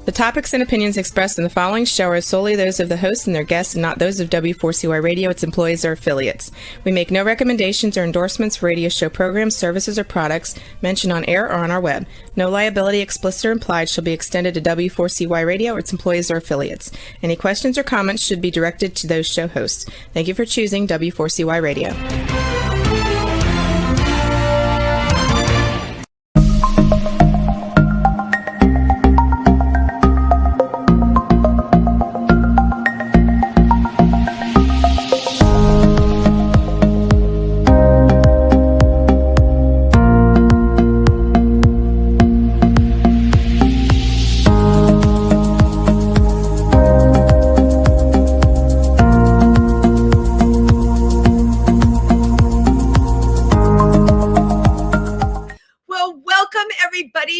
The topics and opinions expressed in the following show are solely those of the host and their guests and not those of W4CY Radio, its employees, or affiliates. We make no recommendations or endorsements for radio show programs, services, or products mentioned on air or on our web. No liability, explicit or implied, shall be extended to W4CY Radio or its employees or affiliates. Any questions or comments should be directed to those show hosts. Thank you for choosing W4CY Radio.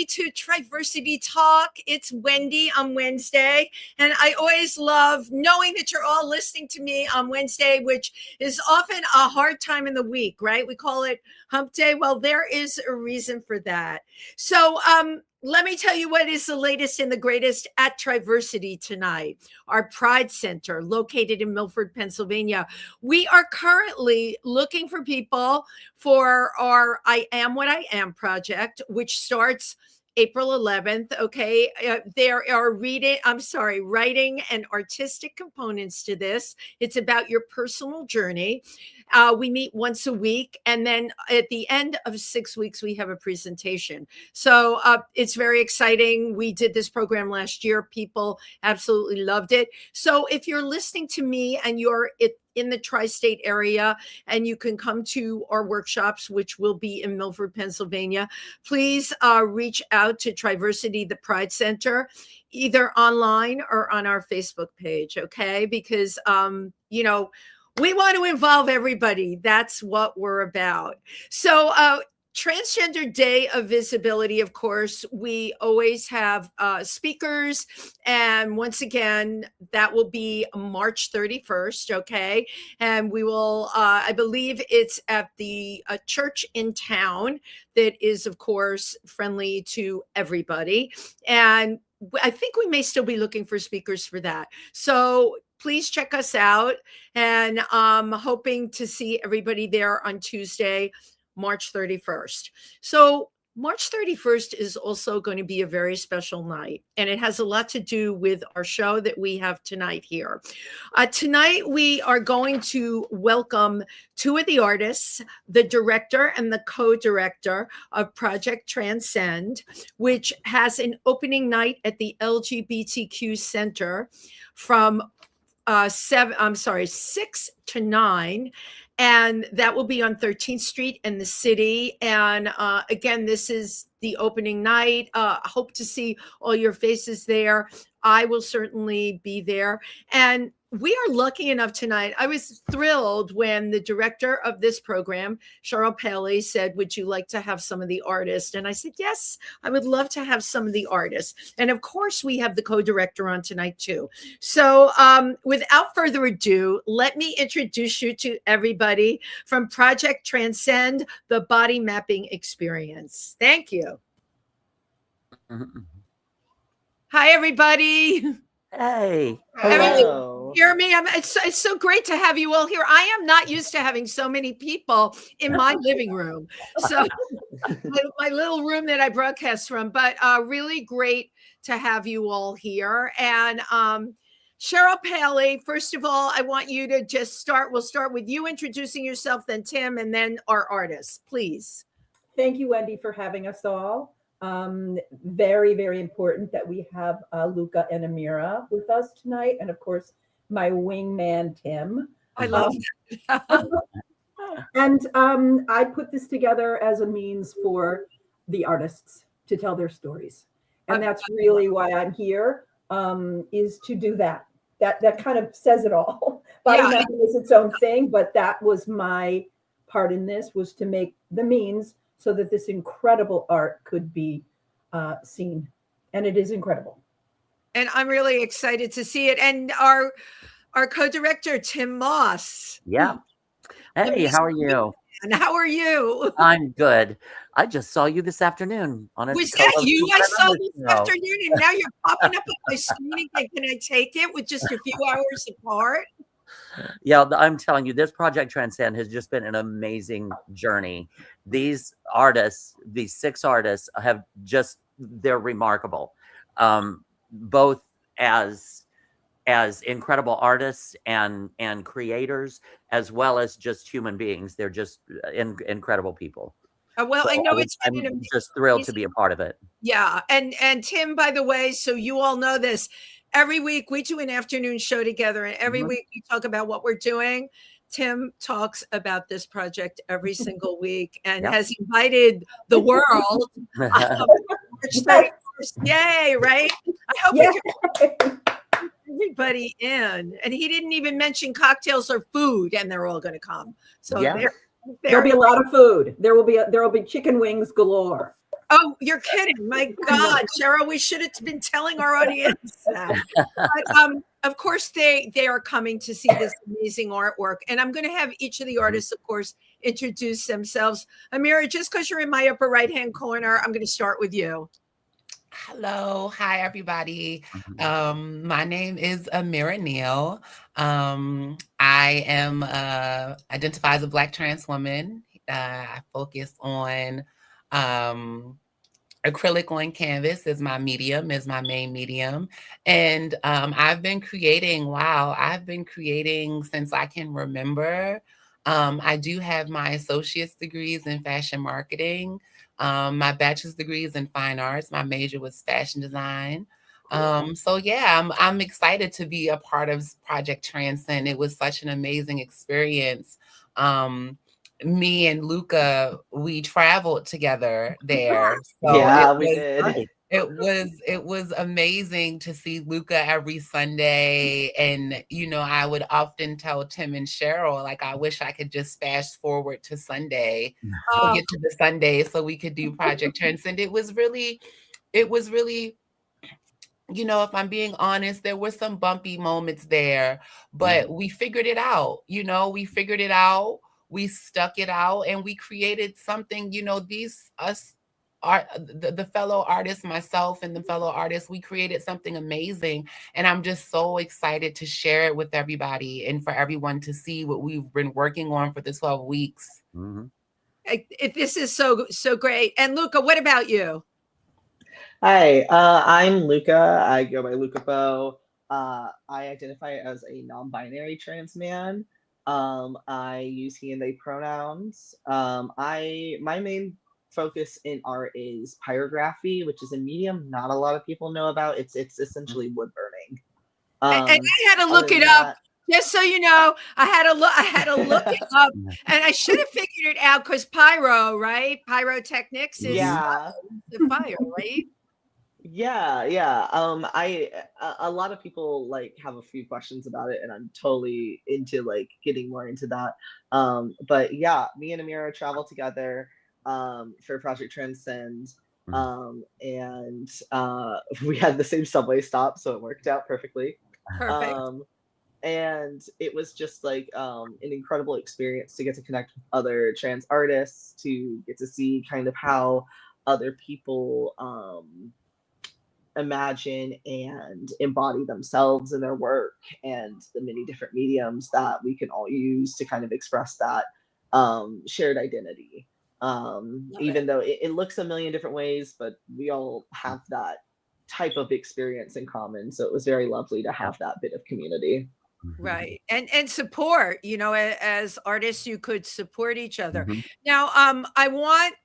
To Triversity Talk. It's Wendy on Wednesday, and I always love knowing that you're all listening to me on Wednesday, which is often a hard time in the week, right? We call it hump day. Well, there is a reason for that. So let me tell you what is the latest and the greatest at Triversity tonight. Our Pride Center, located in Milford, Pennsylvania. We are currently looking for people for our I Am What I Am project, which starts April 11th. Okay. There are writing and artistic components to this. It's about your personal journey. We meet once a week. And then at the end of 6 weeks, we have a presentation. So it's very exciting. We did this program last year. People absolutely loved it. So if you're listening to me and you're in the tri-state area and you can come to our workshops, which will be in Milford, Pennsylvania, please reach out to Triversity, the Pride Center, either online or on our Facebook page. Okay. Because, we want to involve everybody. That's what we're about. So, Transgender Day of Visibility, of course, we always have speakers. And once again, that will be March 31st, okay? And we will, I believe it's at the church in town that is, of course, friendly to everybody. And I think we may still be looking for speakers for that. So please check us out. And I'm hoping to see everybody there on Tuesday, March 31st. So March 31st is also going to be a very special night, and it has a lot to do with our show that we have tonight here. Tonight, we are going to welcome two of the artists, the director and the co-director of Project Transcend, which has an opening night at the LGBTQ Center from 6 to 9. And that will be on 13th Street in the city. And again, this is the opening night. I hope to see all your faces there. I will certainly be there. And we are lucky enough tonight. I was thrilled when the director of this program, Cheryl Paley, said, would you like to have some of the artists? And I said, yes, I would love to have some of the artists. And of course, we have the co-director on tonight too. So without further ado, let me introduce you to everybody from Project Transcend, the body mapping experience. Thank you. Hi, everybody. Hey. Hello. Hear me? It's so great to have you all here. I am not used to having so many people in my living room. So my little room that I broadcast from, but really great to have you all here. And Cheryl Paley, first of all, I want you to just start. We'll start with you introducing yourself, then Tim, and then our artists, please. Thank you, Wendy, for having us all. Very, very important that we have Luca and Amira with us tonight. And of course, my wingman, Tim. I love that. And I put this together as a means for the artists to tell their stories. And that's really why I'm here, is to do that. That kind of says it all. Body mapping is its own thing, but that was my part in this, was to make the means so that this incredible art could be seen. And it is incredible. And I'm really excited to see it. And our co-director, Tim Moss. Yeah. Hey, how are you? And how are you? I'm good. I just saw you this afternoon on a Was that you I saw this show. afternoon, and now you're popping up on my screen again? Can I take it with just a few hours apart? Yeah, I'm telling you, this Project Transcend has just been an amazing journey. These artists, these 6 artists they're remarkable. Both as incredible artists and creators, as well as just human beings. They're just incredible people. Well, So I know it's been I'm just thrilled to be a part of it. Yeah. And Tim, by the way, so you all know this, every week we do an afternoon show together, and every week we talk about what we're doing. Tim talks about this project every single week and has invited the world. March 31st. Yay, right? I hope we can everybody in. And he didn't even mention cocktails or food, and they're all going to come. So there'll be a lot of food. There will be chicken wings galore. Oh, you're kidding. My God, Cheryl, we should have been telling our audience that. But, of course, they are coming to see this amazing artwork. And I'm going to have each of the artists, of course, introduce themselves. Amira, just because you're in my upper right-hand corner, I'm going to start with you. Hello. Hi, everybody. My name is Amira Neal. I am identify as a Black trans woman. I focus on acrylic on canvas is my medium, is my main medium. And I've been creating since I can remember. I do have my associate's degrees in fashion marketing. My bachelor's degree is in fine arts. My major was fashion design. So yeah, I'm excited to be a part of Project Transcend. It was such an amazing experience. Me and Luca, we traveled together there. So yeah, we did. It was amazing to see Luca every Sunday. And, I would often tell Tim and Cheryl, like, I wish I could just fast forward to Sunday, get to the Sunday so we could do Project Transcend. It was really, if I'm being honest, there were some bumpy moments there, but we figured it out. We stuck it out, and we created something. The fellow artists, myself and the fellow artists, we created something amazing. And I'm just so excited to share it with everybody and for everyone to see what we've been working on for the 12 weeks. This is so great. And Luca, what about you? Hi, I'm Luca. I go by Luca Bo. I identify as a non-binary trans man. I use he and they pronouns. My main focus in art is pyrography, which is a medium not a lot of people know about. It's essentially wood burning. And I had to look it up. Just so you know, I had to look it up, and I should have figured it out because pyro, right? Pyrotechnics is the fire, right? Yeah. A lot of people have a few questions about it, and I'm totally into getting more into that. But yeah, me and Amira travel together for Project Transcend, and we had the same subway stop, so it worked out perfectly. Perfect. And it was just an incredible experience to get to connect with other trans artists, to get to see kind of how other people imagine and embody themselves in their work, and the many different mediums that we can all use to kind of express that shared identity. Even though it looks a million different ways, but we all have that type of experience in common. So it was very lovely to have that bit of community. Right. And support, as artists, you could support each other. Now, I want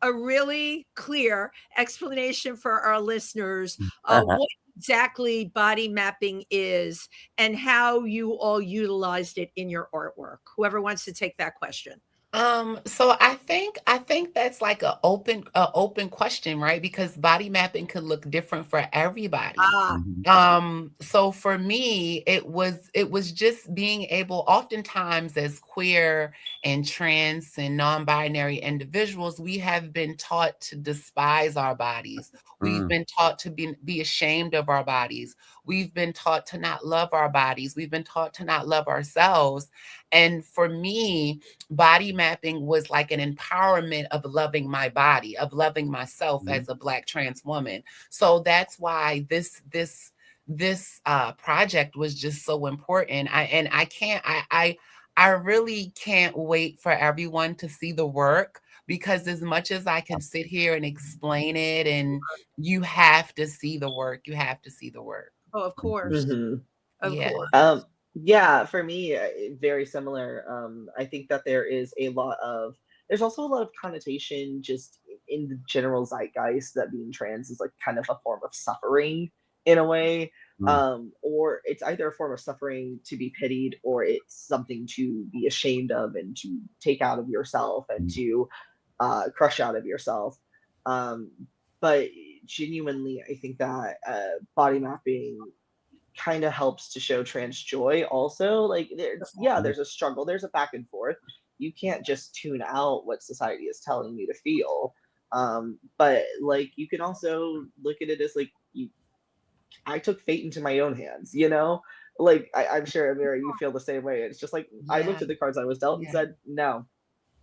a really clear explanation for our listeners of what exactly body mapping is and how you all utilized it in your artwork. Whoever wants to take that question. So I think that's like an open question, right? Because body mapping could look different for everybody. So for me, it was just being able, oftentimes as queer and trans and non-binary individuals, we have been taught to despise our bodies. We've been taught to be ashamed of our bodies. We've been taught to not love our bodies. We've been taught to not love ourselves. And for me, body mapping was like an empowerment of loving my body, of loving myself as a Black trans woman. So that's why this project was just so important. I really can't wait for everyone to see the work, because as much as I can sit here and explain it, and you have to see the work, you have to see the work. Oh, of course. Mhm. Of Yeah. course. Yeah, for me, very similar. I think that there's also a lot of connotation just in the general zeitgeist that being trans is like kind of a form of suffering in a way. Or it's either a form of suffering to be pitied, or it's something to be ashamed of and to take out of yourself and to crush out of yourself. But genuinely, I think that body mapping kind of helps to show trans joy also. Like there's a struggle, there's a back and forth. You can't just tune out what society is telling you to feel. But like you can also look at it as like I took fate into my own hands, you know? Like I'm sure, Amira, you feel the same way. It's just like I looked at the cards I was dealt and said no.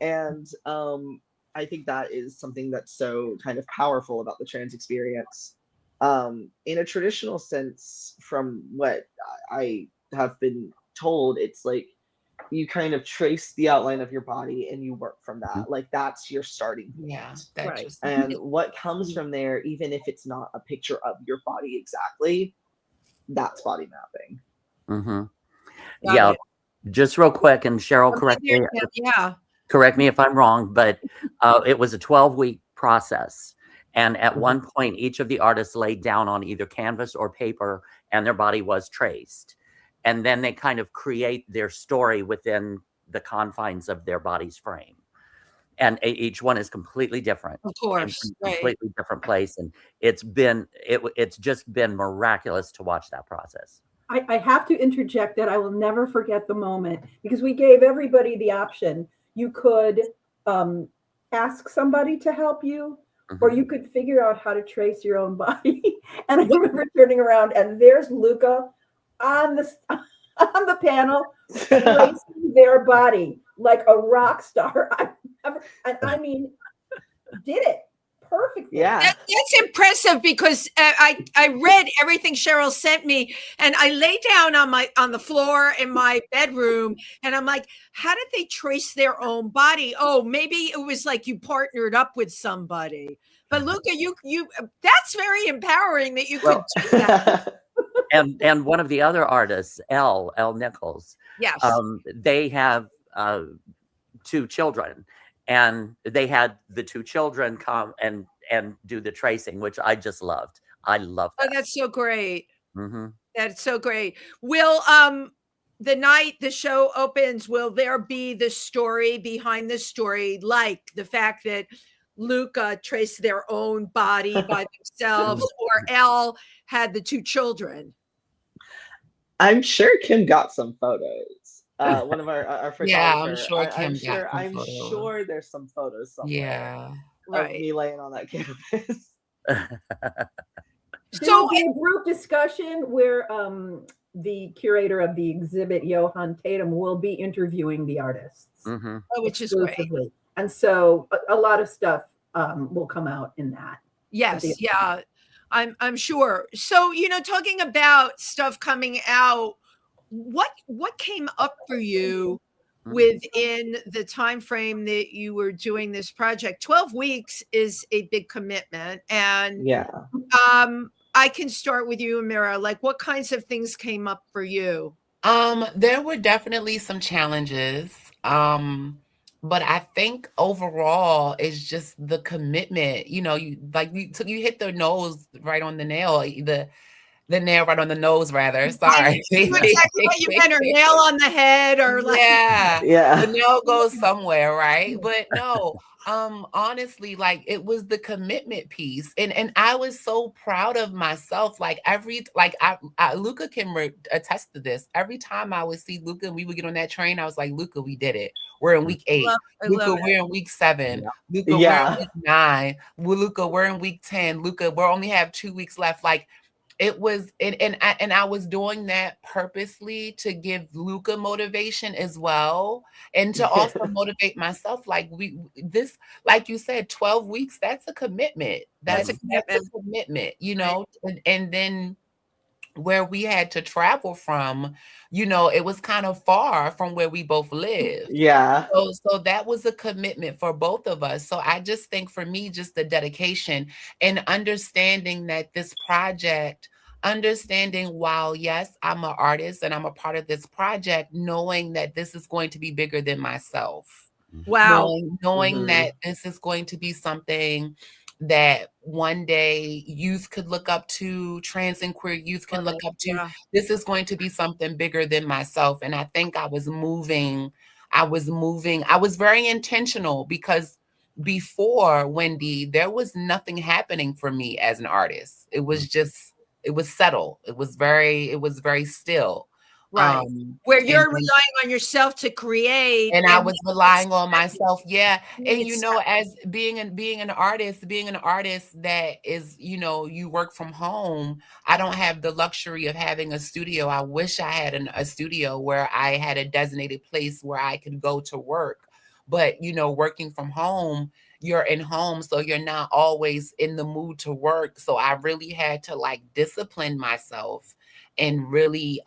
And I think that is something that's so kind of powerful about the trans experience. In a traditional sense, from what I have been told, it's like you kind of trace the outline of your body and you work from that. Like that's your starting point. Yeah, that's Right. just And what comes from there, even if it's not a picture of your body exactly, that's body mapping. Yeah, just real quick, and Cheryl, correct me if I'm wrong, but it was a 12-week process. And at one point, each of the artists laid down on either canvas or paper, and their body was traced. And then they kind of create their story within the confines of their body's frame. And each one is completely different. Of course, completely different place. And it's just been miraculous to watch that process. I have to interject that I will never forget the moment, because we gave everybody the option. You could ask somebody to help you, or you could figure out how to trace your own body. And I remember turning around and there's Luca on the panel tracing their body like a rock star. I mean, did it perfectly. Yeah. That's impressive, because I read everything Cheryl sent me, and I lay down on the floor in my bedroom, and I'm like, how did they trace their own body? Oh, maybe it was like you partnered up with somebody. But Luca, you that's very empowering that you could do that. And one of the other artists, Elle Nichols, Yes. They have 2 children, and they had the 2 children come and do the tracing, which I just loved. I love that. Oh, that's so great. That's so great. Will the night the show opens, will there be the story behind the story, like the fact that Luca traced their own body by themselves, or Elle had the 2 children? I'm sure Kim got some photos. One of our photographer. Yeah, I'm sure Kim got some I'm photos. sure there's some photos somewhere. Yeah. Of me laying on that canvas. So a group discussion where the curator of the exhibit, Johan Tatum, will be interviewing the artists, which is great. And so a lot of stuff will come out in that. Yes, yeah, I'm sure. So, talking about stuff coming out, what came up for you within the time frame that you were doing this project? 12 weeks is a big commitment, and I can start with you, Amira. Like, what kinds of things came up for you? There were definitely some challenges. But I think overall it's just the commitment. You hit the nose right on the nail. The nail right on the nose, rather. Sorry. Exactly what you meant, or nail on the head, or like the nail goes somewhere, right? But no, honestly, like it was the commitment piece, and I was so proud of myself. Like Luca can attest to this. Every time I would see Luca and we would get on that train, I was like, Luca, we did it. We're in week 8. Luca, we're in week 7. Luca, we're in week 9. Luca, we're in week 10. Luca, we only have 2 weeks left. Like, it was, and I was doing that purposely to give Luca motivation as well, and to also motivate myself. Like this, like you said, 12 weeks, that's a commitment. That's a That's a commitment. commitment, Right. and then where we had to travel from, it was kind of far from where we both lived. Yeah. So that was a commitment for both of us. So I just think for me, just the dedication and understanding that this project, understanding while yes, I'm an artist and I'm a part of this project, knowing that this is going to be bigger than myself. Wow. Knowing Mhm. that this is going to be something that one day youth could look up to, trans and queer youth can look up to. Yeah. This is going to be something bigger than myself. And I think I was very intentional, because before Wendy, there was nothing happening for me as an artist. It was settled. It was very still. Right. Um, Where and you're then relying on yourself to create, and I and was relying on myself. Yeah. And it's as being an artist that is, you work from home, I don't have the luxury of having a studio. I wish I had a studio where I had a designated place where I could go to work. But, working from home, you're in home, so you're not always in the mood to work. So I really had to like discipline myself and really,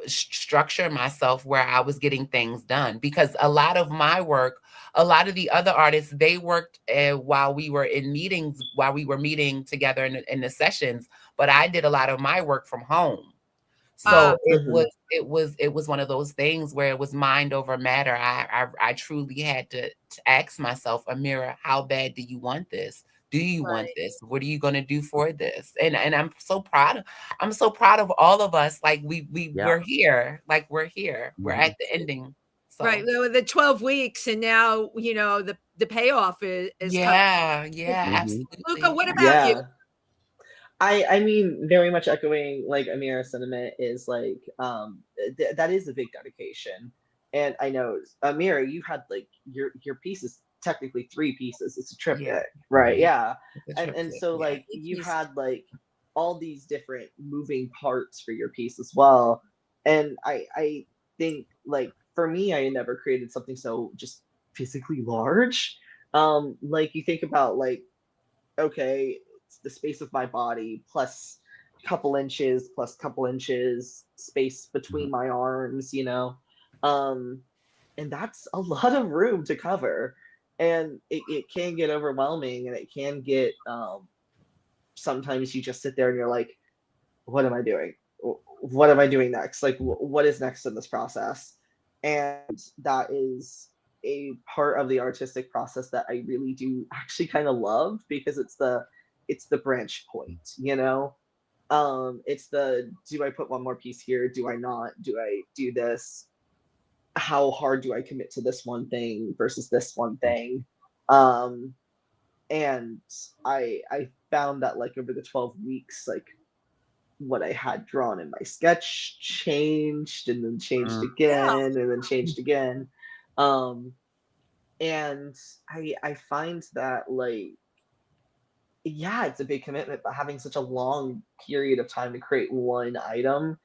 structure myself where I was getting things done, because a lot of my work, a lot of the other artists, they worked while we were in meetings, while we were meeting together in the sessions, but I did a lot of my work from home. So Mhm. it was one of those things where it was mind over matter. I truly had to ask myself, Amira, how bad do you want this? Do you want right. this? What are you going to do for this? And I'm so proud of all of us. Like Yeah. we're here. Like we're here. We're Mhm. at the ending. Right. So Well, the 12 weeks, and now, the payoff is coming. yeah, Mhm. Luca, absolutely. what about you? Yeah. I mean, very much echoing like Amira's sentiment is like that is a big dedication. And I know Amira, you had like your piece is technically three pieces. It's a Yeah. triptych, right? Yeah. Yeah. It's a And triptych. so Yeah. like Thank you you. had like all these different moving parts for your piece as well. And I think like for me, I never created something so just physically large. Like you think about like, okay, it's the space of my body plus couple inches plus couple inches space between Mhm. my arms, um and that's a lot of room to cover, and it can get overwhelming, and it can get sometimes you just sit there and you're like, what am I doing? What am I doing next? Like what is next in this process? And that is a part of the artistic process that I really do actually kind of love, because it's the branch point. It's the, do I put one more piece here? Do I not? Do I do this? How hard do I commit to this one thing versus this one thing? Um, and I found that like over the 12 weeks, like what I had drawn in my sketch changed and then changed Mm. Yeah. again and then changed again. Um, and I find that like, yeah, it's a big commitment, but having such a long period of time to create one item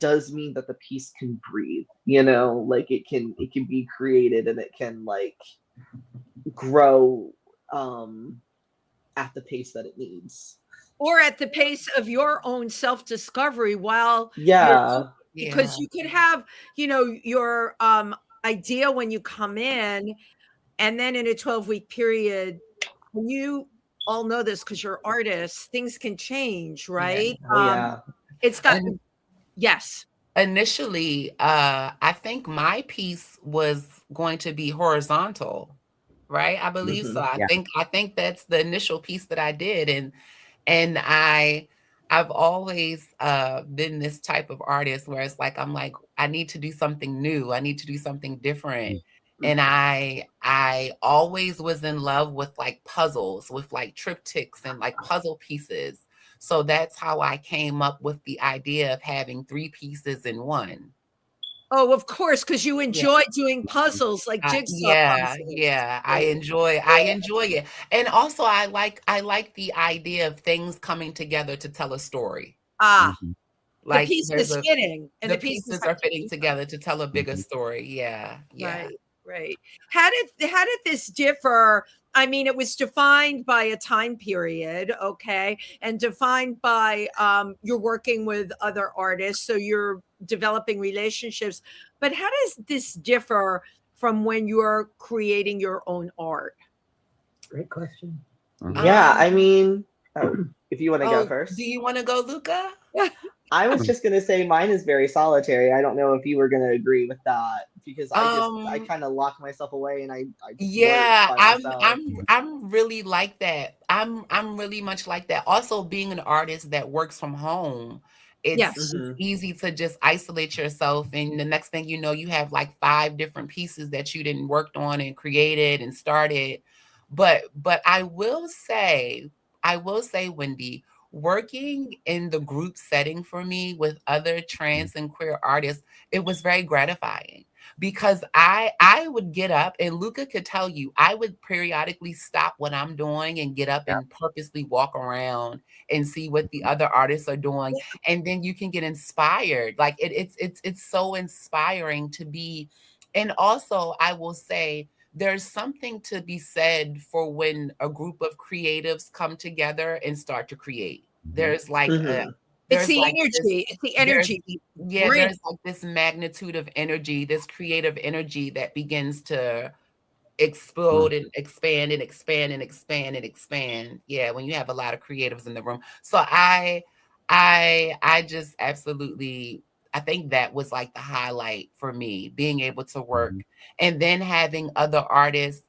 does mean that the piece can breathe. Like it can be created, and it can like grow at the pace that it needs. Or at the pace of your own self-discovery while you're doing, Yeah. because Yeah. you could have, your idea when you come in, and then in a 12-week period, and you all know this because you're artists, things can change, Yeah. right? Oh yeah. It's got, And yes. initially, I think my piece was going to be horizontal, right? I believe so. Hmm. I think that's the initial piece that I did, and I've always been this type of artist where it's like I'm like, I need to do something new. I need to do something different. And I always was in love with like puzzles, with like triptychs and like puzzle pieces. So that's how I came up with the idea of having three pieces in one. Oh, of course, because you enjoy doing puzzles like jigsaw Yeah, puzzles. yeah. I enjoy it. And also I like the idea of things coming together to tell a story. Ah, Mhm. the Like piece there's is a fitting, and the the pieces pieces have are to fitting be together to tell a bigger Mhm. story. Yeah, yeah. right, right. How did this differ? I mean, it was defined by a time period, okay, and defined by you're working with other artists, so you're developing relationships. But how does this differ from when you're creating your own art? Great question. Mhm. Yeah, I Um, mean, oh, if you want to go oh, do first. you want to go, Luca? I was just gonna say mine is very solitary. I don't know if you were gonna agree with that because I Um, kind of lock myself away and I work Yeah, by I'm myself. I'm I'm really like that. I'm really much like that. Also, being an artist that works from home, Yes. it's Hmm. easy to just isolate yourself, and the next thing you know, you have like 5 different pieces that you didn't worked on and created and started. But I will say, Wendy, working in the group setting for me with other trans and queer artists, it was very gratifying because I would get up, and Luca could tell you, I would periodically stop what I'm doing and get up Yeah. and purposely walk around and see what the other artists are doing, and then you can get inspired. Like it's so inspiring to be. And also, I will say there's something to be said for when a group of creatives come together and start to create. Mhm. There's like a Hmm. It's there's the like this energy. It's the there's energy you yeah, bring. there's like this magnitude of energy, this creative energy that begins to explode and expand and expand and expand and expand. Yeah, when you have a lot of creatives in the room. So I just absolutely, I think that was like the highlight for me, being able to work Mhm. and then having other artists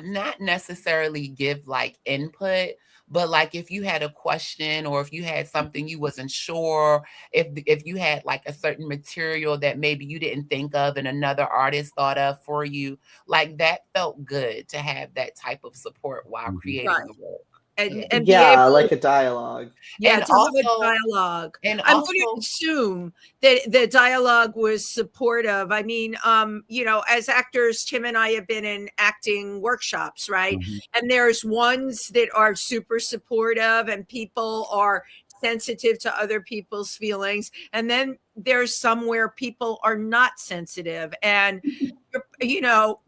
not necessarily give like input, but like if you had a question or if you had something you wasn't sure, if you had like a certain material that maybe you didn't think of and another artist thought of for you, like that felt good to have that type of support while Mhm. creating Right. the work. And Yeah. and be Yeah, able, like a dialogue. yeah, And to have a also dialogue. and I'm going to also assume that the dialogue was supportive. I mean, as actors, Tim and I have been in acting workshops, right? Mhm. And there's ones that are super supportive and people are sensitive to other people's feelings. And then there's some where people are not sensitive. And, you know,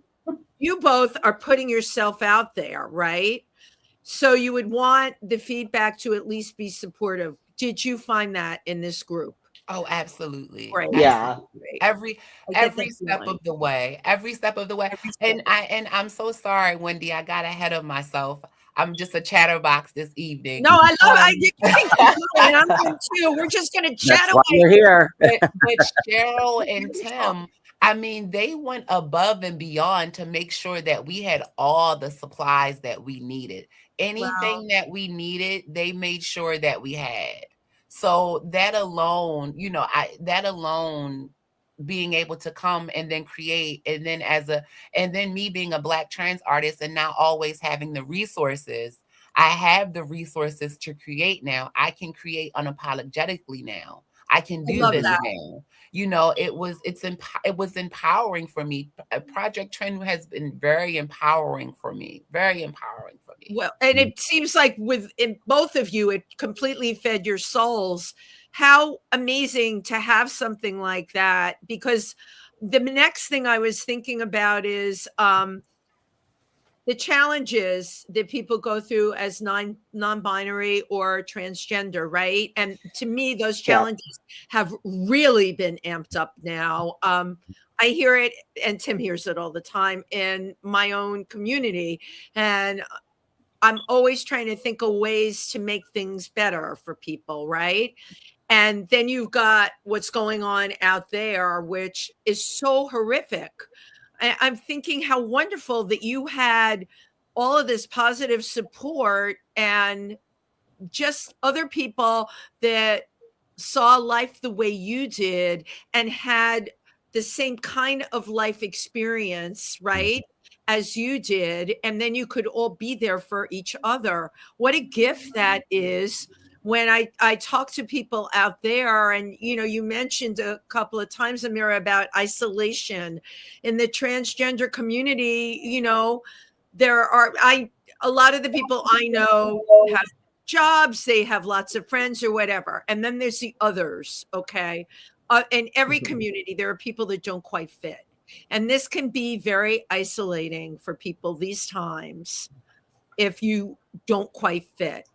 you both are putting yourself out there, right? So you would want the feedback to at least be supportive. Did you find that in this group? Oh, absolutely. Great, Yeah. Absolutely. great. Every I get that every step feeling of the way. Every step of the way. every step And of I'm so sorry, Wendy. I got ahead of myself. I'm just a chatterbox this evening. No, I love Um, you can keep going, and I'm going too. We're just gonna chat That's why away. we're here. but Cheryl and We'll talk. Tim, I mean, they went above and beyond to make sure that we had all the supplies that we needed. Wow, Anything that we needed, they made sure that we had. So that alone, that alone, being able to come and then create, and then me being a Black trans artist and not always having the resources, I have the resources to create now. I can create unapologetically now. I can I do love this Mhm. that. now. It was empowering for me. Project Trend has been very empowering for me. Very empowering for me. Well, and it seems like with in both of you, it completely fed your souls. How amazing to have something like that! Because the next thing I was thinking about is the challenges that people go through as non-binary or transgender, right? And to me, those Yeah. challenges have really been amped up now. I hear it, and Tim hears it all the time in my own community, and I'm always trying to think of ways to make things better for people, right? And then you've got what's going on out there, which is so horrific. I'm thinking how wonderful that you had all of this positive support and just other people that saw life the way you did and had the same kind of life experience, right? As you did. And then you could all be there for each other. What a gift that is when I talk to people out there, and you mentioned a couple of times, Amira, about isolation in the transgender community. There are a lot of the people I know have jobs, they have lots of friends or whatever, and then there's the others. Okay, in every community, there are people that don't quite fit, and this can be very isolating for people these times if you don't quite fit.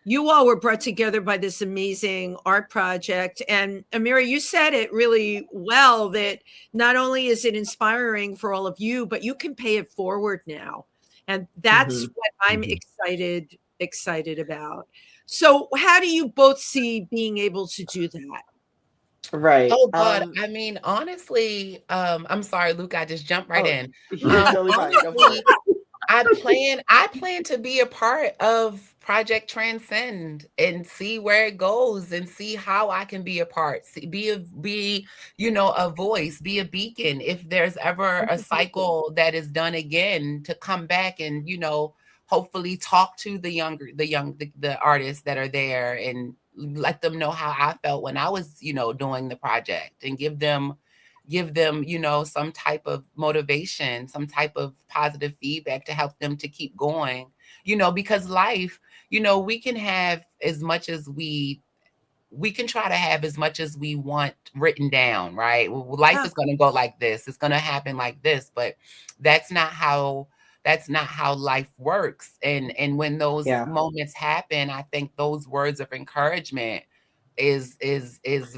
You all were brought together by this amazing art project. And Amira, you said it really well, that not only is it inspiring for all of you, but you can pay it forward now. And that's Mhm. what I'm excited about. So how do you both see being able to do that? Right. Oh God, I mean, honestly, I'm sorry, Luke, I just jumped right Oh, in. you're totally fine. Go for Honestly, it. I plan to be a part of Project Transcend and see where it goes and see how I can be a part, be a voice, be a beacon. If there's ever a cycle that is done again, to come back and, hopefully talk to the artists that are there and let them know how I felt when I was, doing the project, and give them some type of motivation, some type of positive feedback to help them to keep going, because life, we can have as much as we can try to have as much as we want written down, right? Life Yeah. is going to go like this, it's going to happen like this, but that's not how life works. And when those Yeah. moments happen, I think those words of encouragement is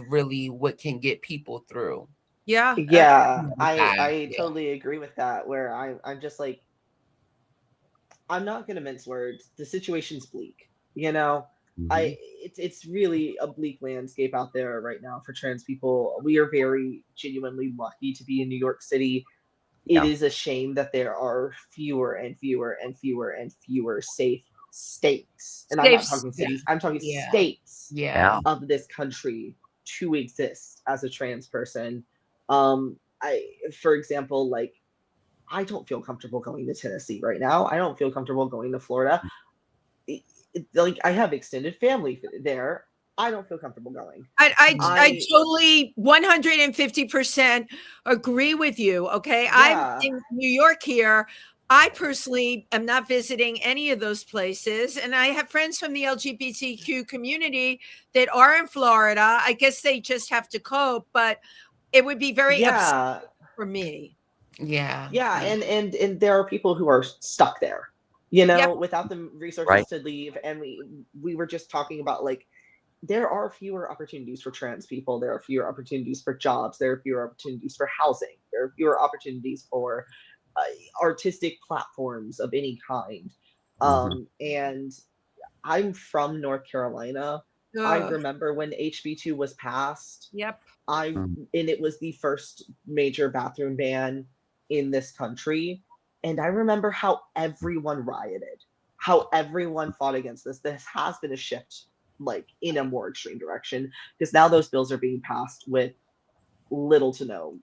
really what can get people through. Yeah. Yeah, Side, I yeah. totally agree with that. Where I'm just like, I'm not gonna mince words. The situation's bleak. Mhm. It's really a bleak landscape out there right now for trans people. We are very genuinely lucky to be in New York City. It Yeah. is a shame that there are fewer and fewer and fewer and fewer safe states. And I'm not Safe. talking Yeah. cities, I'm talking Yeah. states Yeah. Yeah. of this country to exist as a trans person. For example, like, I don't feel comfortable going to Tennessee right now. I don't feel comfortable going to Florida. Like, I have extended family there. I don't feel comfortable going. I I totally 150% agree with you. Okay. I'm Yeah, in New York here. I personally am not visiting any of those places. And I have friends from the LGBTQ community that are in Florida. I guess they just have to cope, but it would be very upsetting yeah, for me. Yeah. yeah, Yeah. and there are people who are stuck there, Yep. without the resources Right. to leave. And we were just talking about, like, there are fewer opportunities for trans people. There are fewer opportunities for jobs. There are fewer opportunities for housing. There are fewer opportunities for uh, artistic platforms of any kind. Mhm. And I'm from North Carolina. I Ugh. remember when HB2 was passed. Yep. Mhm. And it was the first major bathroom ban in this country. And I remember how everyone rioted, how everyone fought against this. This has been a shift, like, in a more extreme direction, because now those bills are being passed with little to no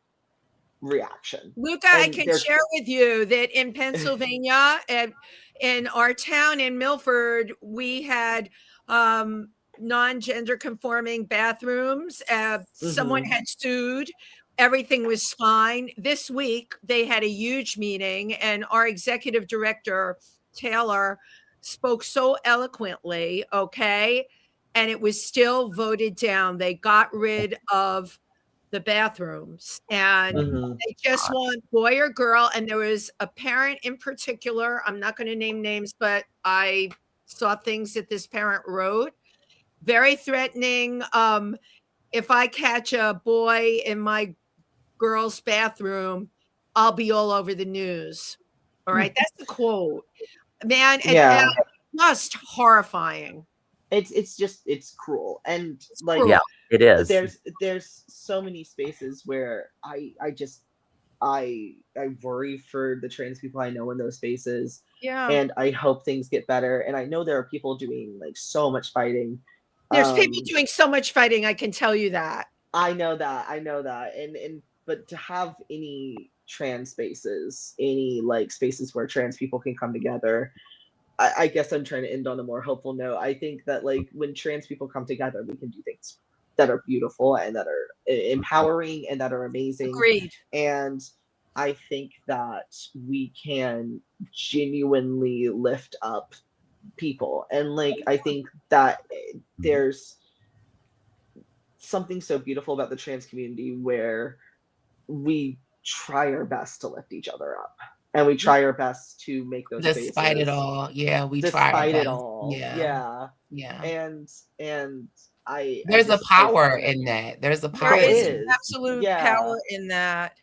reaction. Luca, I And can they're share with you that in Pennsylvania, in our town in Milford, we had non-gender conforming bathrooms. Someone Mhm. had sued. Everything was fine. This week, they had a huge meeting, and our executive director, Taylor, spoke so eloquently, okay? And it was still voted down. They got rid of the bathrooms, and Mhm. they just want boy or girl. And there was a parent in particular, I'm not going to name names, but I saw things that this parent wrote, very threatening. If I catch a boy in my girl's bathroom, I'll be all over the news. All right, that's the quote, man. And Yeah. just horrifying. It's cruel. And, It's like, Yeah, cruel. it is. there's so many spaces where I worry for the trans people I know in those spaces, Yeah, and I hope things get better. And I know there are people doing, like, so much fighting. there's people Um, doing so much fighting, I can tell you that. I know that, and but to have any trans spaces, any, like, spaces where trans people can come together, I guess I'm trying to end on a more hopeful note. I think that like when trans people come together, we can do things that are beautiful and that are empowering and that are amazing. Agreed. And I think that we can genuinely lift up people. And like I think that there's something so beautiful about the trans community where we try our best to lift each other up and we try our best to make those Despite it spaces all, yeah, we try our despite it best. all. Yeah, Yeah. yeah. And I There's a just I power find that in that. There's a There there power is in that. is. absolute Yeah. power in that.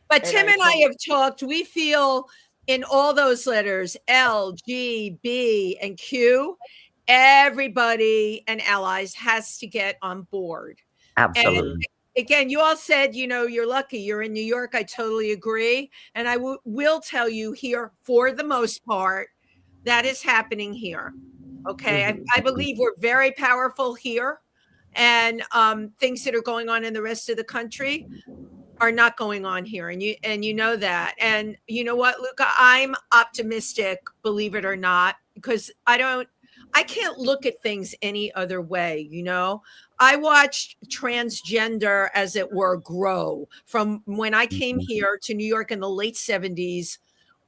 But And Tim I and I tell have talked. We feel in all those letters L, G, B, and Q, everybody and allies has to get on board. And Absolutely. again, you all said, you're lucky. You're in New York. I totally agree. And I will tell you here, for the most part, that is happening here. Okay. Mhm. I believe we're very powerful here. And things that are going on in the rest of the country are not going on here, and you know that. And you know what, Luca, I'm optimistic, believe it or not, because I can't look at things any other way. I watched transgender, as it were, grow from when I came Mhm. here to New York in the late 70s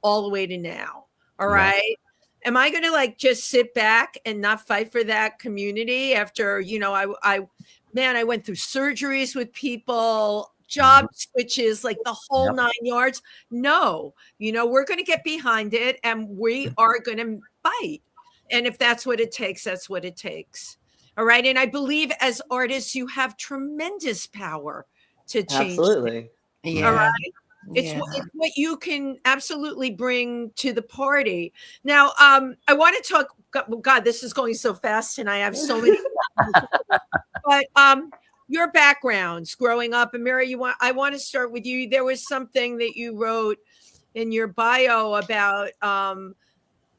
all the way to now. All Yeah. right. Am I going to like just sit back and not fight for that community after, I went through surgeries with people, job Mhm. switches, like the whole Yep. 9 yards? No, we're going to get behind it and we are going to fight. And if that's what it takes, that's what it takes. All right. And I believe as artists, you have tremendous power to change things. Absolutely. All Yeah, right. yeah. It's what you can absolutely bring to the party. Now, I want to talk. God, this is going so fast, and I have so many. But your backgrounds growing up, and Mary, I want to start with you. There was something that you wrote in your bio about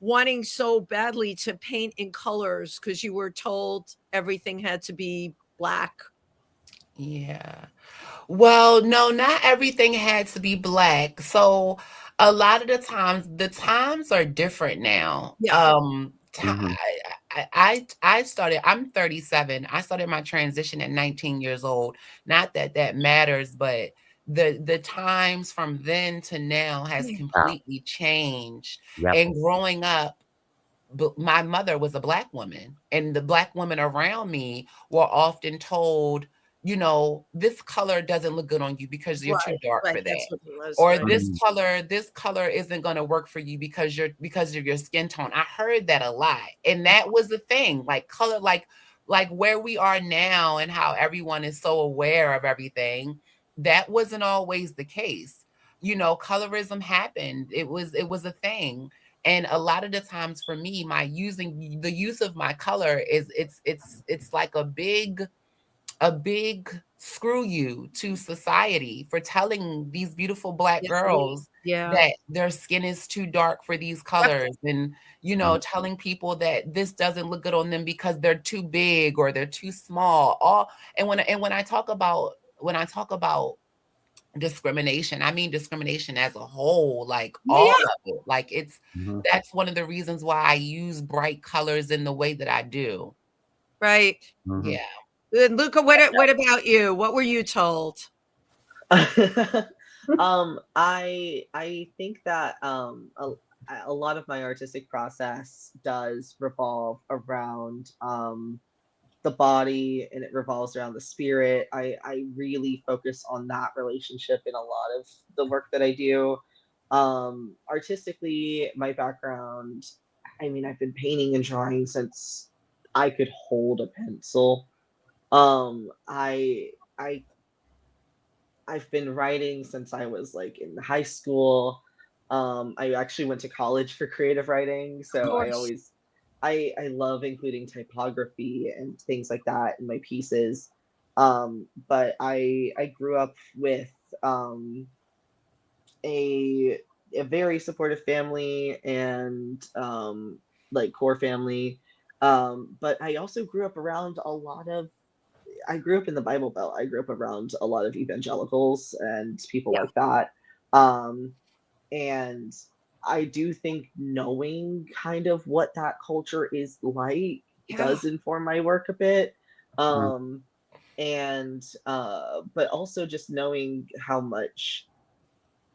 wanting so badly to paint in colors because you were told everything had to be black. Yeah. Well, no, not everything had to be black. So a lot of the times are different now. Yeah. Mhm. I started, I'm 37. I started my transition at 19 years old. Not that that matters, but the times from then to now has Wow. completely changed. Yep. And growing up, but my mother was a black woman, and the black women around me were often told, this color doesn't look good on you because you're too Right. dark for Right. that. That's what it was. Or Right. Mhm. this color isn't going to work for you because of your skin tone. I heard that a lot. And that was the thing, like color, like where we are now and how everyone is so aware of everything. That wasn't always the case. Colorism happened. It was a thing. And a lot of the times for me, the use of my color is it's like a big screw you to society for telling these beautiful black Yeah. girls Yeah. that their skin is too dark for these colors, and Mhm. telling people that this doesn't look good on them because they're too big or they're too small. And when I talk about discrimination, I mean discrimination as a whole, like all Yeah. of it. Like Mhm. that's one of the reasons why I use bright colors in the way that I do. Right. Mhm. Yeah. And Luca, what about you? What were you told? I think that a lot of my artistic process does revolve around the body and it revolves around the spirit. I really focus on that relationship in a lot of the work that I do. Artistically, my background, I mean, I've been painting and drawing since I could hold a pencil. I I've been writing since I was like in high school. I actually went to college for creative writing, Of so course. I love including typography and things like that in my pieces. But I grew up with um, a a very supportive family and like core family. But I also grew up around a lot of I grew up in the Bible Belt. I grew up around a lot of evangelicals and people Yeah. like that. Um, and I do think knowing kind of what that culture is like Yeah. does inform my work a bit. Mhm. And but also just knowing how much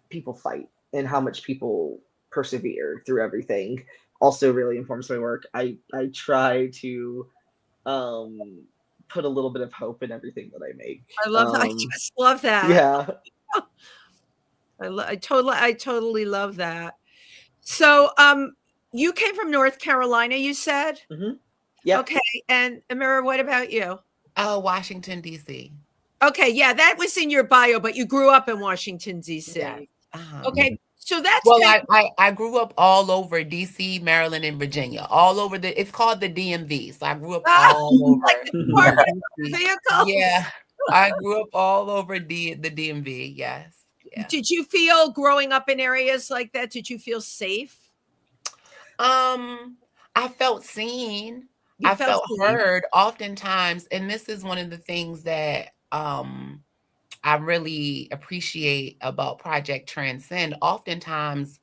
people fight and how much people persevere through everything also really informs my work. I try to um put a little bit of hope in everything that I make. I love that. I just love that. Yeah. I totally love that. So, you came from North Carolina, you said? Hmm. Yep. Okay, and Amira, what about you? Oh, Washington, D.C. Okay, yeah, that was in your bio, but you grew up in Washington, Yes. D.C. Uh-huh. Okay, so that's Well, kind I grew up all over DC, Maryland, and Virginia. All over it's called the DMV. So I grew up all like over the Department of DC. Vehicles. Yeah. I grew up all over the DMV. Yes. Yeah. Did you feel growing up in areas like that, did you feel safe? Um, I felt seen. You I felt felt safe? heard oftentimes, and this is one of the things that I really appreciate about Project Transcend. Oftentimes,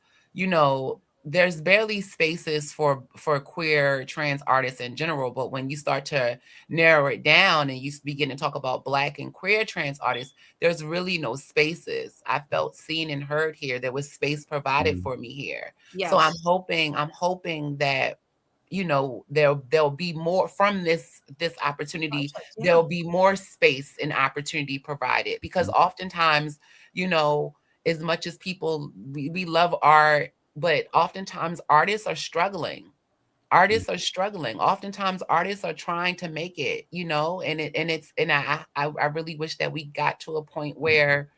there's barely spaces for queer trans artists in general, but when you start to narrow it down and you begin to talk about Black and queer trans artists, there's really no spaces. I felt seen and heard here. There was space provided for me here. So Yes. I'm hoping that there'll be more from this opportunity. Project, yeah. There'll be more space and opportunity provided, because oftentimes, as much as people, we love art, but oftentimes artists are struggling. Oftentimes artists are trying to make it, and I really wish that we got to a point where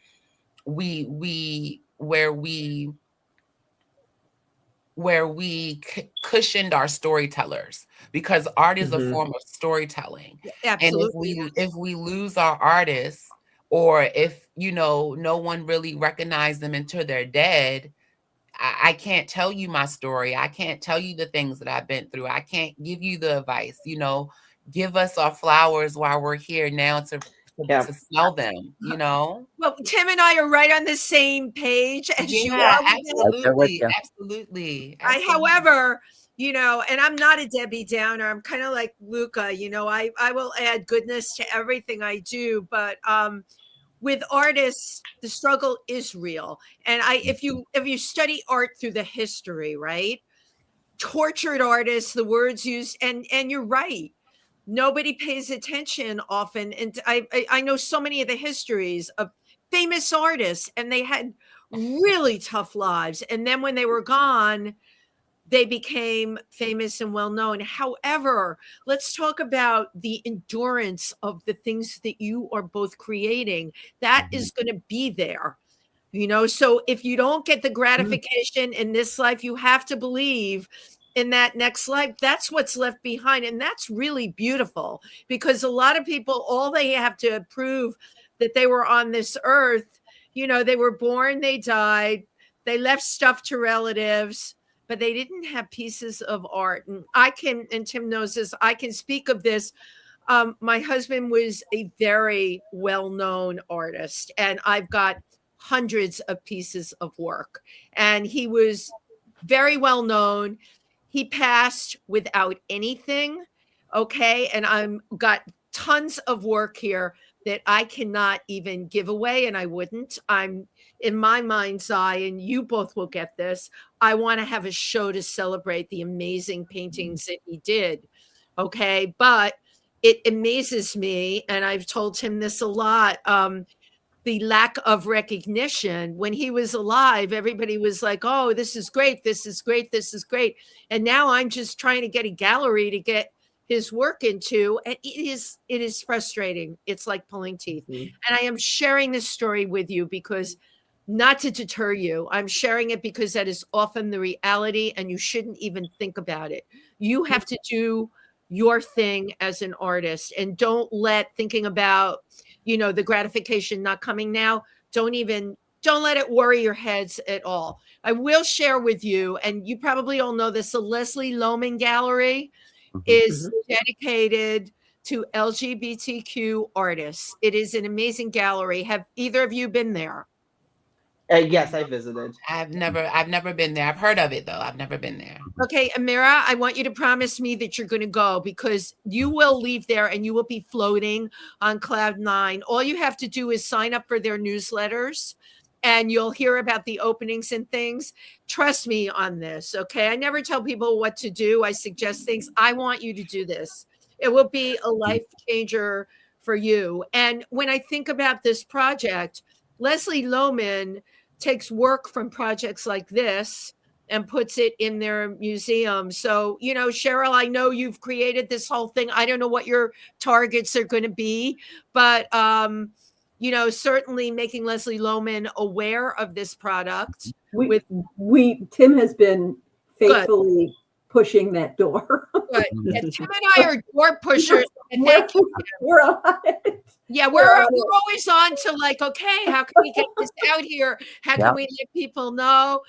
we cushioned our storytellers, because art is a Hmm. form of storytelling. And Absolutely. if we lose our artists, or if no one really recognized them until they're dead, I can't tell you my story. I can't tell you the things that I've been through. I can't give you the advice. Give us our flowers while we're here now Yeah. to smell them. Well, Tim and I are right on the same page as you Yeah, are with this. Right there with absolutely, you. absolutely, However, and I'm not a Debbie Downer. I'm kind of like Luca, I will add goodness to everything I do, but with artists, the struggle is real. And if you study art through the history, right? Tortured artists, the words used, and you're right. Nobody pays attention often. And I know so many of the histories of famous artists, and they had really tough lives. And then when they were gone, they became famous and well known. However, let's talk about the endurance of the things that you are both creating. That is going to be there. So if you don't get the gratification in this life, you have to believe in that next life. That's what's left behind. And that's really beautiful, because a lot of people, all they have to prove that they were on this earth, they were born, they died, they left stuff to relatives, but they didn't have pieces of art. And Tim knows this, I can speak of this. My husband was a very well-known artist, and I've got hundreds of pieces of work, and he was very well known. He passed without anything. Okay. And I'm got tons of work here that I cannot even give away, and I wouldn't. I'm in my mind's eye, and you both will get this. I want to have a show to celebrate the amazing paintings that he did. Okay. But it amazes me, and I've told him this a lot. The lack of recognition. When he was alive, everybody was like, oh, this is great, this is great, this is great. And now I'm just trying to get a gallery to get his work into, and it is frustrating. It's like pulling teeth. Mhm. And I am sharing this story with you because, not to deter you, I'm sharing it because that is often the reality, and you shouldn't even think about it. You have to do your thing as an artist, and don't let thinking about the gratification not coming now, don't let it worry your heads at all. I will share with you, and you probably all know this, the Leslie Lohman Gallery is dedicated to LGBTQ artists. It is an amazing gallery. Have either of you been there? Yes, I visited. I've never been there. I've heard of it though. I've never been there. Okay, Amira, I want you to promise me that you're going to go, because you will leave there and you will be floating on cloud nine. All you have to do is sign up for their newsletters and you'll hear about the openings and things. Trust me on this, okay? I never tell people what to do. I suggest things. I want you to do this. It will be a life changer for you. And when I think about this project, Leslie Lohman takes work from projects like this and puts it in their museum. So, Cheryl, I know you've created this whole thing. I don't know what your targets are going to be, but, certainly making Leslie Lohman aware of this product. Tim has been faithfully pushing that door. Good. And Tim and I are door pushers. And we're on it. Yeah, we're always on to like, okay, how can we get this out here? How can we let people know?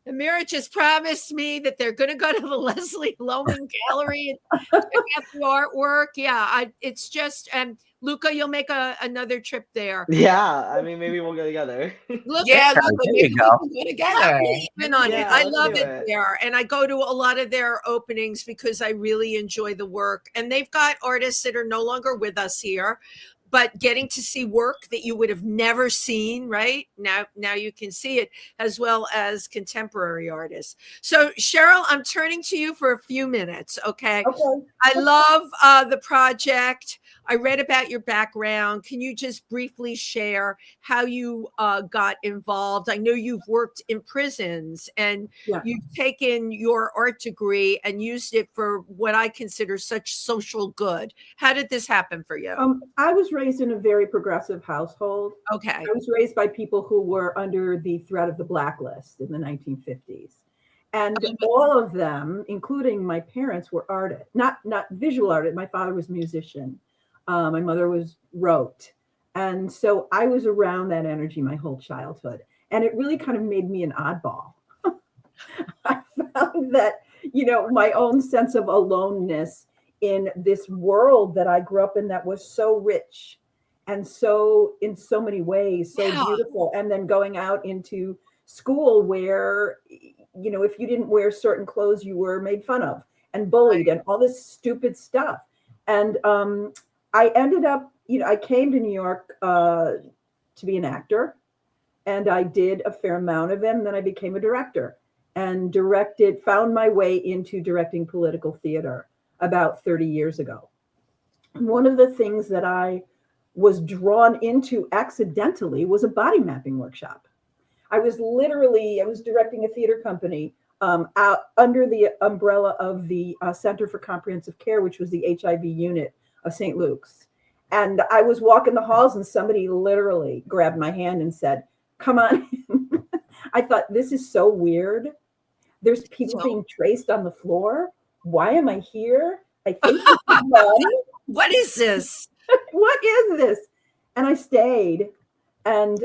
Amira just promised me that they're going to go to the Leslie Lohman Gallery and check out the artwork. Yeah, it's just, and Luca, you'll make another trip there. Yeah, I mean, maybe we'll go together. Luca, Yeah, there maybe you go. we can go together. Been on it. Yeah, I let's love do it it. there, and I go to a lot of their openings because I really enjoy the work. And they've got artists that are no longer with us here, but getting to see work that you would have never seen, right? Now you can see it, as well as contemporary artists. So Cheryl, I'm turning to you for a few minutes, okay? Okay. I love the project. I read about your background. Can you just briefly share how you got involved? I know you've worked in prisons and you've taken your art degree and used it for what I consider such social good. How did this happen for you? I was raised in a very progressive household. Okay. I was raised by people who were under the threat of the blacklist in the 1950s. And all of them, including my parents, were artists, not visual artists. My father was a musician. My mother wrote. And so I was around that energy my whole childhood. And it really kind of made me an oddball. I found that, my own sense of aloneness in this world that I grew up in that was so rich and so, in so many ways, so beautiful. And then going out into school where, if you didn't wear certain clothes, you were made fun of and bullied and all this stupid stuff. And I ended up, I came to New York to be an actor, and I did a fair amount of them. And then I became a director and found my way into directing political theater about 30 years ago. And one of the things that I was drawn into accidentally was a body mapping workshop. I was directing a theater company out under the umbrella of the Center for Comprehensive Care, which was the HIV unit of St. Luke's. And I was walking the halls and somebody literally grabbed my hand and said, "Come on." I thought, this is so weird. There's people being traced on the floor. Why am I here? I think what is this? What is this? And I stayed. And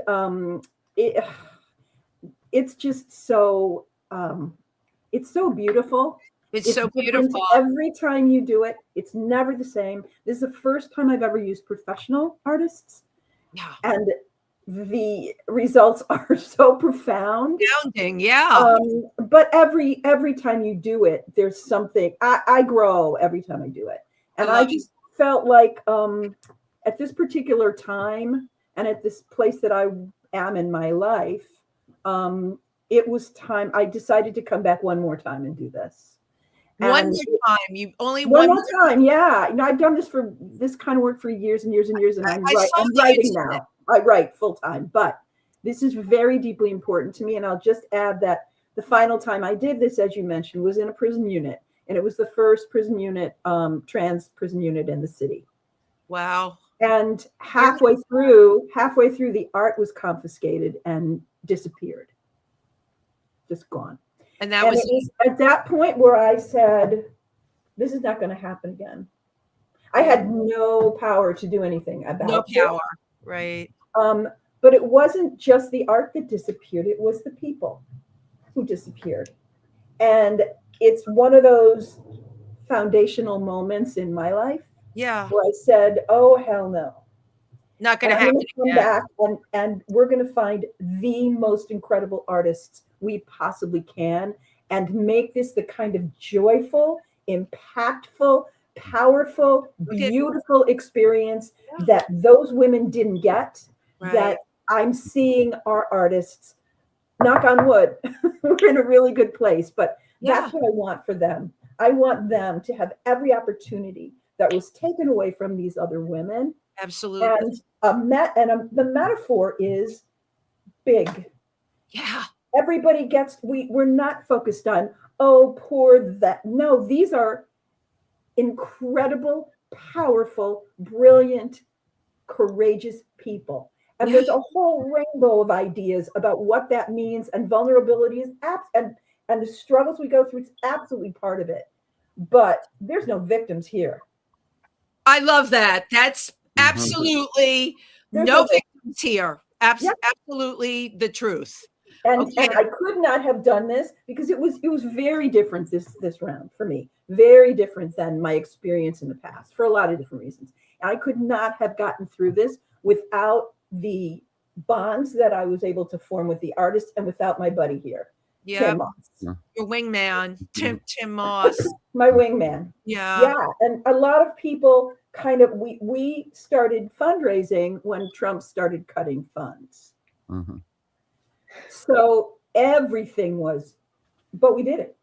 it's just so, it's so beautiful. It's so beautiful. Every time you do it, it's never the same. This is the first time I've ever used professional artists. Yeah. And the results are so profound. Astounding, yeah. But every time you do it, there's something. I grow every time I do it. And I just felt like at this particular time and at this place that I am in my life, it was time. I decided to come back one more time and do this. One more time. You only one more time. Yeah. I've done this kind of work for years and years and years. And I'm writing now. I write full time, but this is very deeply important to me. And I'll just add that the final time I did this, as you mentioned, was in a prison unit. And it was the first prison unit, trans prison unit in the city. Wow. And halfway through, the art was confiscated and disappeared. Just gone. And it was at that point where I said, this is not going to happen again. I had no power to do anything about it. No power, right. But it wasn't just the art that disappeared. It was the people who disappeared. And it's one of those foundational moments in my life. Yeah. Where I said, oh, hell no. Not going And to I'm happen going to come again. back and we're going to find the most incredible artists we possibly can and make this the kind of joyful, impactful, powerful, Okay. beautiful experience Yeah. that those women didn't get, Right. that I'm seeing our artists, knock on wood, we're in a really good place, but that's what I want for them. I want them to have every opportunity that was taken away from these other women. Absolutely. And the metaphor is big. Yeah. Everybody gets, we're not focused on, oh, poor that. No, these are incredible, powerful, brilliant, courageous people. And there's a whole rainbow of ideas about what that means, and vulnerability is and the struggles we go through is absolutely part of it. But there's no victims here. I love that. That's absolutely no victims here. Absolutely the truth. And I could not have done this because it was very different this round for me. Very different than my experience in the past for a lot of different reasons. I could not have gotten through this without the bonds that I was able to form with the artist and without my buddy here. Yeah. Tim Moss. Your wingman, Tim Moss. My wingman. Yeah. And a lot of people kind of, we started fundraising when Trump started cutting funds. Mm-hmm. So everything was, but we did it.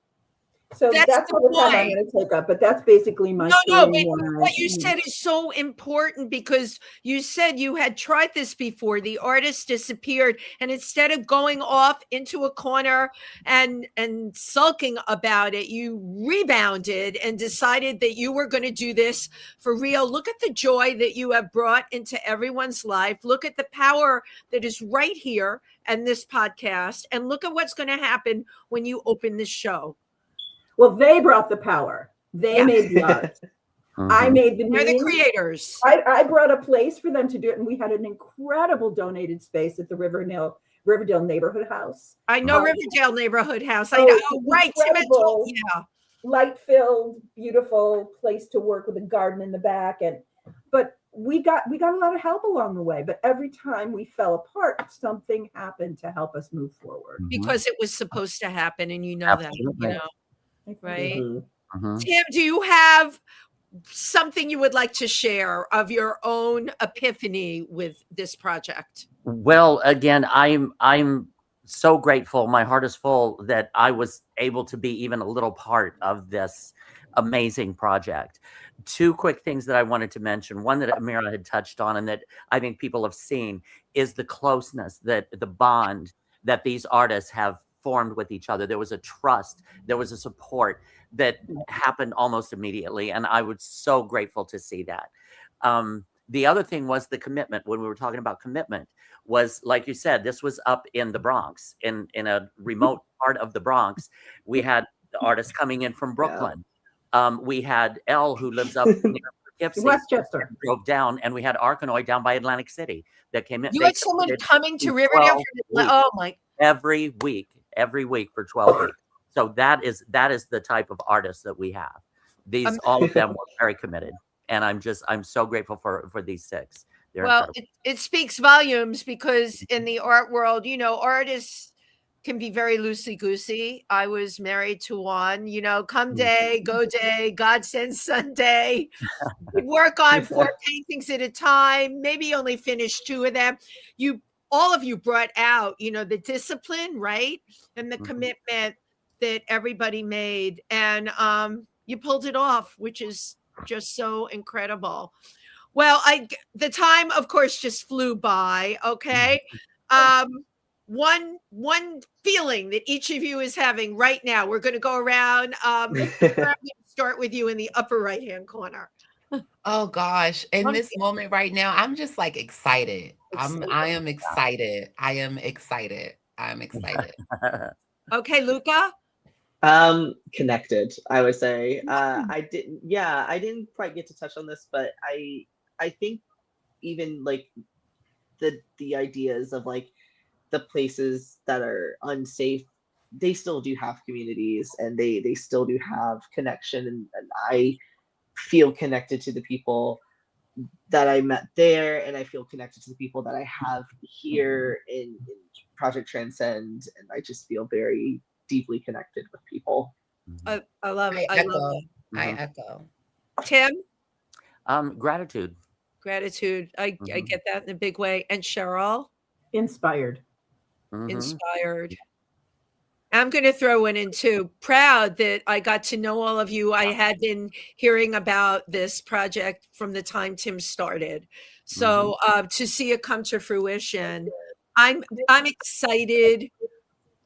So that's all the time I'm going to take up, but that's basically my story. No, what you said is so important because you said you had tried this before. The artist disappeared, and instead of going off into a corner and sulking about it, you rebounded and decided that you were going to do this for real. Look at the joy that you have brought into everyone's life. Look at the power that is right here and this podcast, and look at what's going to happen when you open this show. Well, they brought the power. They made the art. I made the means. They're the creators. I brought a place for them to do it, and we had an incredible donated space at the Riverdale Neighborhood House. I know Riverdale Neighborhood House. I know. Oh, right. Light-filled, beautiful place to work with a garden in the back, but we got a lot of help along the way. But every time we fell apart, something happened to help us move forward. Because it was supposed to happen, and you know that. You know. Right. Mm-hmm. Tim, do you have something you would like to share of your own epiphany with this project? Well, again, I'm so grateful. My heart is full that I was able to be even a little part of this amazing project. Two quick things that I wanted to mention. One that Amira had touched on and that I think people have seen is the closeness, that the bond that these artists have formed with each other. There was a trust, there was a support that happened almost immediately. And I was so grateful to see that. The other thing was the commitment. When we were talking about commitment was, like you said, this was up in the Bronx, in a remote part of the Bronx. We had the artists coming in from Brooklyn. We had Elle, who lives up near Poughkeepsie, Westchester, drove down, and we had Arkanoid down by Atlantic City that came in. You had someone coming to Riverdale. Oh my! Every week for 12 weeks. So that is the type of artists that we have. These all of them were very committed, and I'm so grateful for these six. Well, it speaks volumes because in the art world, artists can be very loosey-goosey. I was married to one, come day, go day, God sends Sunday. We work on 4 paintings at a time, maybe only finish 2 of them. All of you brought out, the discipline, right? And the commitment that everybody made. And you pulled it off, which is just so incredible. Well, the time, of course, just flew by. Okay. One feeling that each of you is having right now. We're going to go around. I'm going to start with you in the upper right-hand corner. Oh gosh. In this moment right now, I'm just like excited. I am excited. I'm excited. Okay, Luca? Connected, I would say. I didn't quite get to touch on this, but I think even like the ideas of like the places that are unsafe, they still do have communities, and they still do have connection, and I feel connected to the people that I met there, and I feel connected to the people that I have here in Project Transcend, and I just feel very deeply connected with people. I love it. I I love echo. it. I Mhm. echo. Tim, Gratitude. gratitude. I Mhm. get that in a big way. And Cheryl, Inspired. Mhm. inspired. I'm going to throw one in too. Proud that I got to know all of you. I had been hearing about this project from the time Tim started. So to see it come to fruition, I'm excited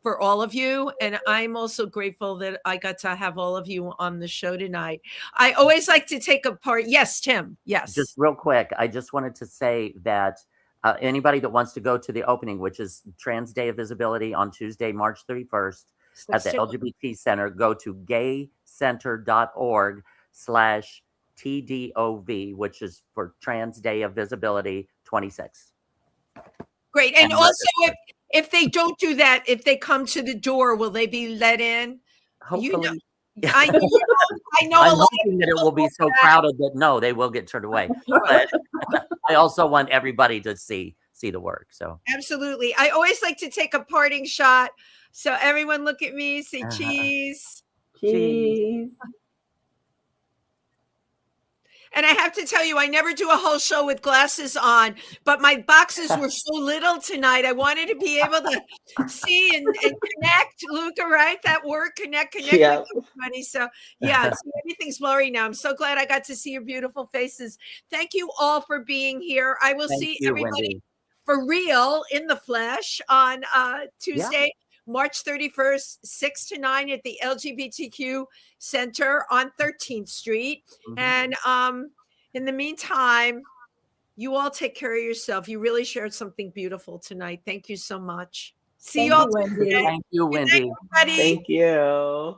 for all of you, and I'm also grateful that I got to have all of you on the show tonight. I always like to take a part. Yes, Tim. Just Yes. real quick, I just wanted to say that anybody that wants to go to the opening, which is Trans Day of Visibility on Tuesday, March 31st at the LGBT Center, go to gaycenter.org/TDOV, which is for Trans Day of Visibility 26. Great. And And also, register. if they don't do that, if they come to the door, will they be let in? You know, Hopefully. I know a I'm lot hoping that it will be so crowded that no, they will get turned away. But I also want everybody to see the work. So absolutely. I always like to take a parting shot. So everyone look at me, say cheese. Cheese. And I have to tell you, I never do a whole show with glasses on, but my boxes were so little tonight. I wanted to be able to see and connect, Luca, right? That word, connect Yeah. with everybody. So yeah, so everything's blurry now. I'm so glad I got to see your beautiful faces. Thank you all for being here. I will thank see you, everybody Wendy. for real in the flesh on Yeah. Tuesday, March 31st, 6 to 9 at the LGBTQ Center on 13th Street. And in the meantime, you all take care of yourself. You really shared something beautiful tonight. Thank you so much. See Thank you all you, Wendy. Tuesday. Thank you, Good night, Wendy. everybody. Thank you.